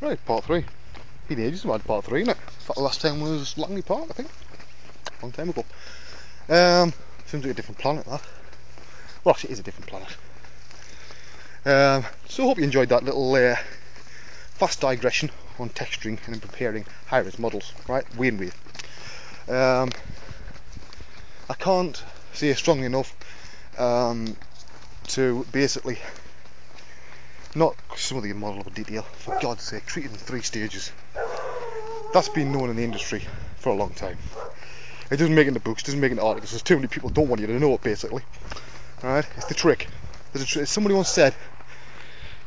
Right, part 3. Been ages about part 3, innit? In fact, the last time was Langley Park, I think. Long time ago. Seems like a different planet, that. Well, actually, it is a different planet. So I hope you enjoyed that little fast digression on texturing and preparing high-res models, right? Way and way. I can't say strongly enough to basically not some of the model of a detail, for God's sake, treat it in 3 stages. That's been known in the industry for a long time. It doesn't make it in the books, doesn't make it in the articles, there's too many people who don't want you to know it, basically. Alright, it's the trick. Somebody once said,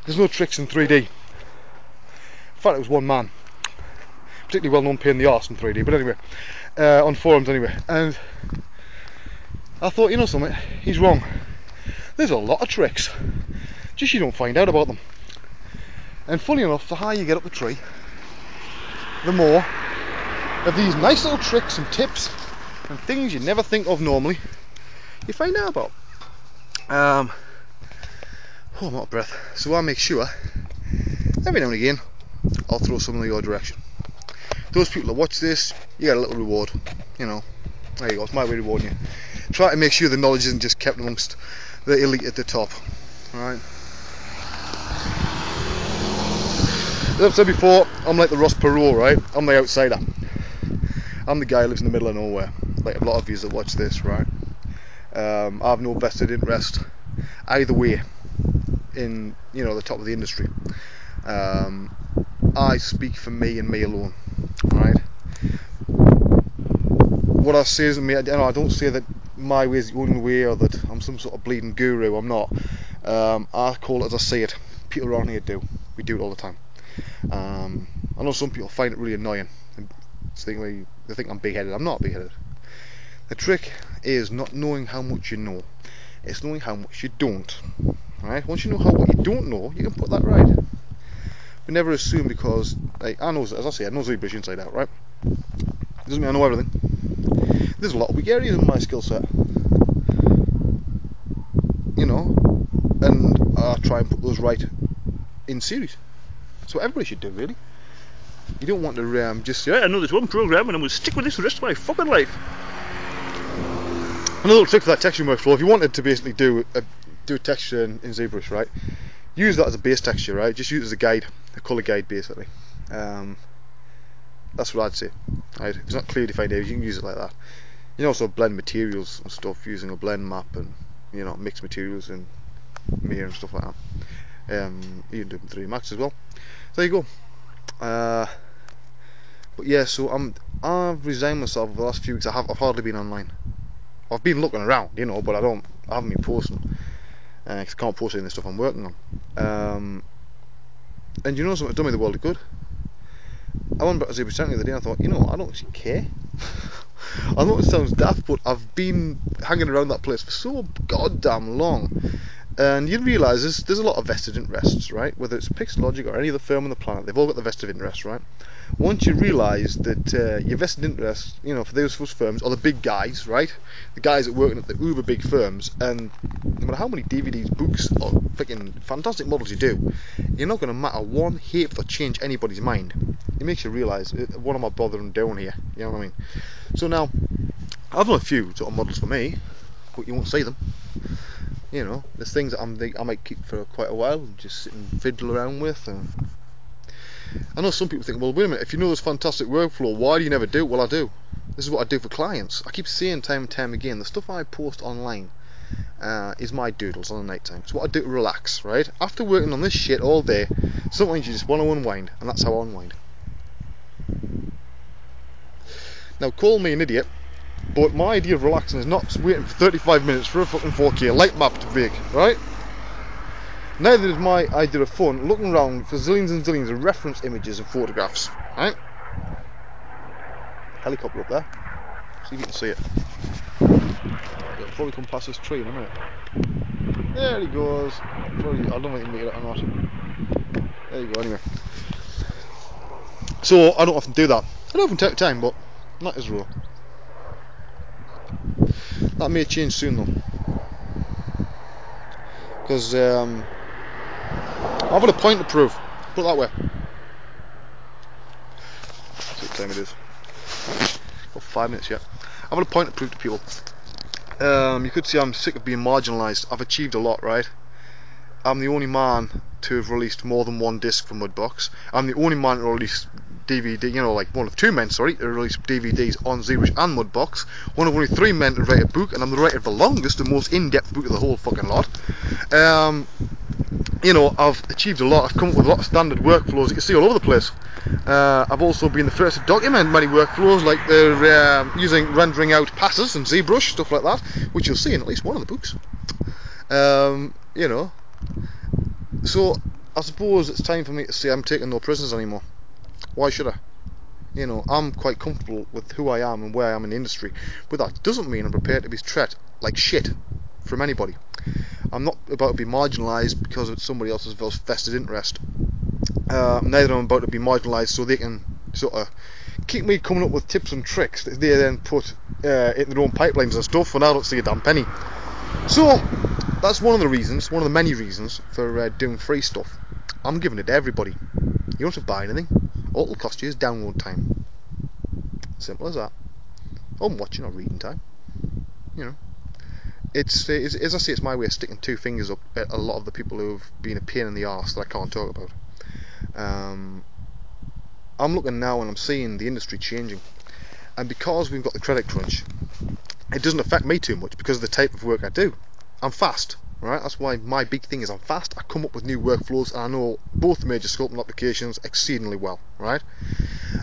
there's no tricks in 3D. In fact, it was one man, particularly well known pain in the arse in 3D, but anyway, on forums anyway, and I thought, you know something, he's wrong. There's a lot of tricks, just you don't find out about them. And funny enough, the higher you get up the tree, the more of these nice little tricks and tips and things you never think of normally, you find out about. Oh, I'm out of breath. So I make sure, every now and again, I'll throw some in your direction. Those people that watch this, you get a little reward, you know. There you go, it's my way of rewarding you. Try to make sure the knowledge isn't just kept amongst the elite at the top. Alright. As I've said before, I'm like the Ross Perot, right? I'm the outsider. I'm the guy who lives in the middle of nowhere, like a lot of you that watch this, right? I have no vested interest either way in, you know, the top of the industry. I speak for me and me alone, right? What I say is, I don't say that my way is the only way or that I'm some sort of bleeding guru. I'm not. I call it as I say it. People around here do. We do it all the time. I know some people find it really annoying. They think I'm big-headed. I'm not big-headed. The trick is not knowing how much you know. It's knowing how much you don't. Right? Once you know what you don't know, you can put that right. But never assume because, like, I know, as I say, I know ZBrush inside out, right? It doesn't mean I know everything. There's a lot of weak areas in my skill set, you know, and I try and put those right in series. That's what everybody should do, really. You don't want to just say, I know this one program and I'm going to stick with this the rest of my fucking life. Another little trick for that texturing workflow, if you wanted to basically do a texture in ZBrush, right, use that as a base texture, right, just use it as a guide, a colour guide basically. That's what I'd say, right? If it's not clearly defined areas, you can use it like that. You can also blend materials and stuff using a blend map and, you know, mix materials in mirror and stuff like that. You can do it in 3D Max as well. So there you go. But yeah, so I've resigned myself over the last few weeks. I've hardly been online. I've been looking around, you know, but I haven't been posting. Cause I can't post any of the stuff I'm working on. And you know something, it's done me the world of good. I went back to 0% the other day and I thought, you know, I don't actually care. I know it sounds daft, but I've been hanging around that place for so goddamn long. And you realise there's a lot of vested interests, right? Whether it's Pixelogic or any other firm on the planet, they've all got the vested interest, right? Once you realise that your vested interests, you know, for those firms are the big guys, right? The guys that work at the uber big firms, and no matter how many DVDs, books, or freaking fantastic models you do, you're not going to matter one hape or change anybody's mind. It makes you realise, what am I bothering doing here? You know what I mean? So now, I've done a few sort of models for me, but you won't see them. You know, there's things that I might keep for quite a while and just sit and fiddle around with. I know some people think, well, wait a minute, if you know this fantastic workflow, why do you never do it? Well, I do. This is what I do for clients. I keep saying time and time again, the stuff I post online is my doodles on the night time. It's what I do to relax, right? After working on this shit all day, sometimes you just want to unwind, and that's how I unwind. Now, call me an idiot, but my idea of relaxing is not waiting for 35 minutes for a fucking 4K light map to bake, right? Neither is my idea of fun looking around for zillions and zillions of reference images and photographs, right? Helicopter up there. See if you can see it. It'll probably come past this tree in a minute. There he goes. Probably, I don't know if you can make it or not. There you go, anyway. So, I don't often do that. I don't often take time, but not as rule. That may change soon though, because I've got a point to prove, put it that way. time it is. Got 5 minutes yet. I've got a point to prove to people. You could see I'm sick of being marginalised. I've achieved a lot, right? I'm the only man to have released more than one disc for Mudbox. I'm the only man to release DVD, you know, like one of 2 men, sorry, to release DVDs on ZBrush and Mudbox. One of only 3 men to write a book, and I'm the writer of the longest and most in-depth book of the whole fucking lot. You know, I've achieved a lot. I've come up with a lot of standard workflows you can see all over the place. I've also been the first to document many workflows, like using rendering out passes and ZBrush, stuff like that, which you'll see in at least one of the books. You know, so I suppose it's time for me to say I'm taking no prisoners anymore. Why should I? You know, I'm quite comfortable with who I am and where I am in the industry, but that doesn't mean I'm prepared to be treated like shit from anybody. I'm not about to be marginalised because it's somebody else's vested interest. Neither am I about to be marginalised so they can sort of keep me coming up with tips and tricks that they then put in their own pipelines and stuff, and I don't see a damn penny. So that's one of the reasons, one of the many reasons for doing free stuff. I'm giving it to everybody. You don't have to buy anything. All it'll cost you is download time. Simple as that. Or watching or reading time. You know. It's as I say, it's my way of sticking 2 fingers up at a lot of the people who have been a pain in the arse that I can't talk about. I'm looking now and I'm seeing the industry changing, and because we've got the credit crunch, it doesn't affect me too much because of the type of work I do. I'm fast, right? That's why my big thing is I'm fast. I come up with new workflows and I know both major sculpting applications exceedingly well, right?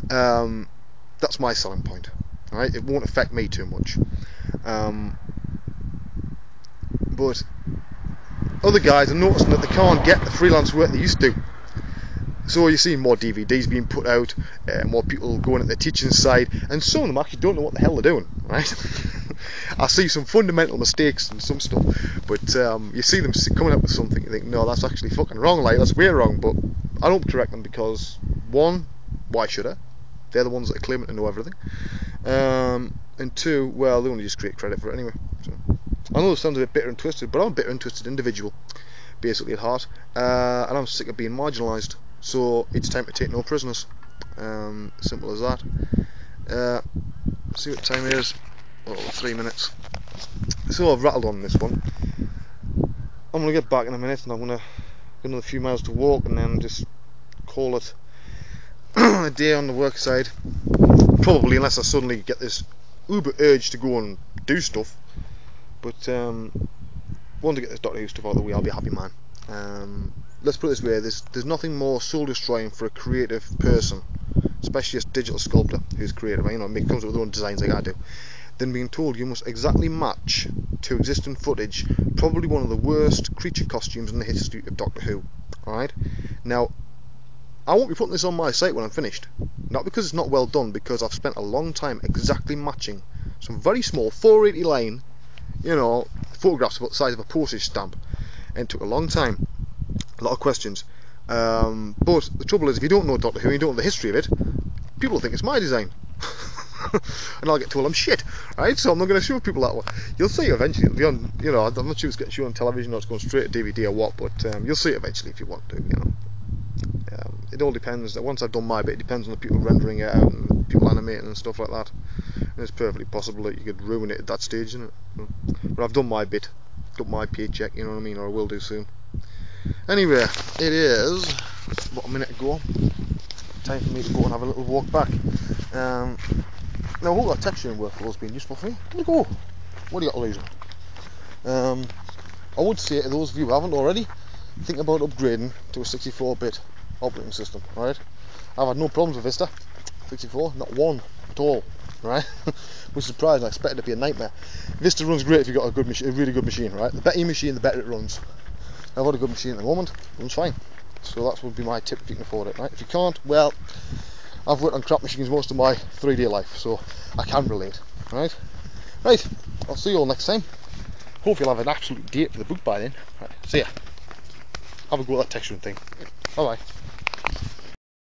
That's my selling point, right? It won't affect me too much. But other guys are noticing that they can't get the freelance work they used to. So you're seeing more DVDs being put out, more people going at the teaching side, and some of them actually don't know what the hell they're doing, right? I see some fundamental mistakes and some stuff, but you see them coming up with something, you think, no, that's actually fucking wrong, like, that's way wrong, but I don't correct them because, 1, why should I? They're the ones that are claiming to know everything, and 2, well, they only just create credit for it anyway. So I know it sounds a bit bitter and twisted, but I'm a bitter and twisted individual, basically at heart, and I'm sick of being marginalised. So it's time to take no prisoners. Simple as that. See what time it is. Oh, 3 minutes. So I've rattled on this one. I'm going to get back in a minute and I'm going to get another few miles to walk and then just call it a day on the work side. Probably, unless I suddenly get this uber urge to go and do stuff. But once I get this Doctor Who stuff out of the way, I'll be a happy man. Let's put it this way, there's nothing more soul destroying for a creative person, especially a digital sculptor who's creative, you know, comes up with their own designs like I do, than being told you must exactly match to existing footage probably one of the worst creature costumes in the history of Doctor Who. Alright? Now, I won't be putting this on my site when I'm finished. Not because it's not well done, because I've spent a long time exactly matching some very small 480 line, you know, photographs about the size of a postage stamp, and it took a long time. A lot of questions, but the trouble is, if you don't know Doctor Who and you don't know the history of it, people think it's my design. And I'll get told I'm shit, right? So I'm not going to show people that one. You'll see eventually. It'll be on, you know, I'm not sure it's getting shown on television or it's going straight to DVD or what, but you'll see it eventually if you want to, you know. It all depends. Once I've done my bit, it depends on the people rendering it out and people animating and stuff like that. And it's perfectly possible that you could ruin it at that stage, isn't it? But I've done my bit, got my paycheck, you know what I mean, or I will do soon. Anyway, it is about a minute ago. Time for me to go and have a little walk back. Now, I hope that texturing workflow has been useful for you. There you go. What do you got to lose? I would say to those of you who haven't already, think about upgrading to a 64-bit operating system. Alright? I've had no problems with Vista 64, not one at all. Right? Was surprised. I expected it to be a nightmare. Vista runs great if you've got a really good machine. Right? The better your machine, the better it runs. I've got a good machine at the moment, runs fine. So that would be my tip if you can afford it, right? If you can't, well, I've worked on crap machines most of my 3D life, so I can relate, right? Right, I'll see you all next time. Hope you'll have an absolute date for the book by then. Right, see ya. Have a go at that texturing thing. Bye bye.